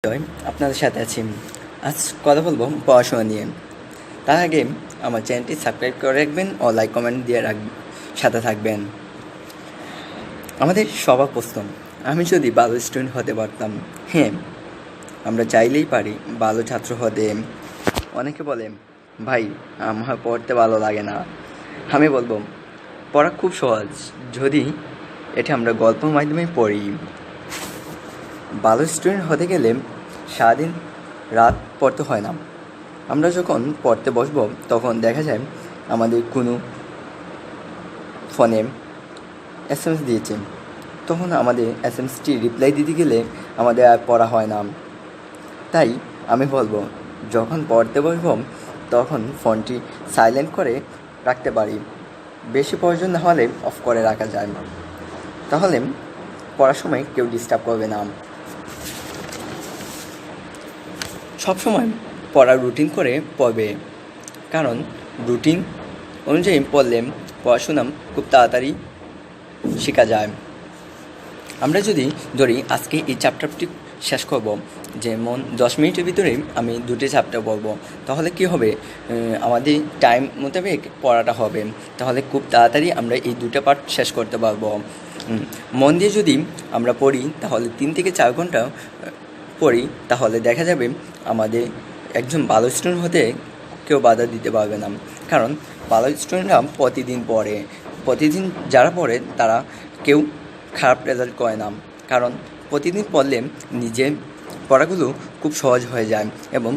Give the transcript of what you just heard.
আপনাদের সাথে আছি। আজ কথা বলবো পড়াশোনা নিয়ে। তার আগে আমার চ্যানেলটি সাবস্ক্রাইব করে রাখবেন ও লাইক কমেন্ট দিয়ে সাথে থাকবেন। আমাদের সবার প্রশ্ন, আমি যদি ভালো স্টুডেন্ট হতে পারতাম। হ্যাঁ, আমরা চাইলেই পারি ভালো ছাত্র হতে। অনেকে বলে, ভাই আমার পড়তে ভালো লাগে না। আমি বলবো, পড়া খুব সহজ যদি এটা আমরা গল্পের মাধ্যমে পড়ি। ভালো স্টুডেন্ট হতে গেলে সারাদিন রাত পড়তে হয় না। আমরা যখন পড়তে বসবো তখন দেখা যায় আমাদের কোনো ফোনে SMS দিয়েছে, তখন আমাদের SMSটি রিপ্লাই দিতে গেলে আমাদের আর পড়া হয় না। তাই আমি বলবো, যখন পড়তে বসবো তখন ফোনটি সাইলেন্ট করে রাখতে পারি। বেশি প্রয়োজন না হলে অফ করে রাখা যায়, তাহলে পড়ার সময় কেউ ডিস্টার্ব করবে না। সবসময় পড়ার রুটিন করে পড়বে, কারণ রুটিন অনুযায়ী পড়লে পড়াশোনা খুব তাড়াতাড়ি শেখা যায়। আমরা যদি ধরি আজকে এই চ্যাপ্টারটি শেষ করব, যেমন 10 মিনিটের ভিতরেই আমি 2টি চ্যাপ্টার পড়ব, তাহলে কি হবে, আমাদের টাইম মোতাবেক পড়াটা হবে। তাহলে খুব তাড়াতাড়ি আমরা এই 2টা পার্ট শেষ করতে পারবো। মন দিয়ে যদি আমরা পড়ি তাহলে 3 থেকে 4 ঘন্টা পড়ি, তাহলে দেখা যাবে আমাদের একজন ভালো স্টুডেন্ট হতে কেউ বাধা দিতে পারবে না। কারণ ভালো স্টুডেন্টরা প্রতিদিন পড়ে। প্রতিদিন যারা পড়ে তারা কেউ খারাপ রেজাল্ট করে না, কারণ প্রতিদিন পড়লে নিজের পড়াগুলো খুব সহজ হয়ে যায় এবং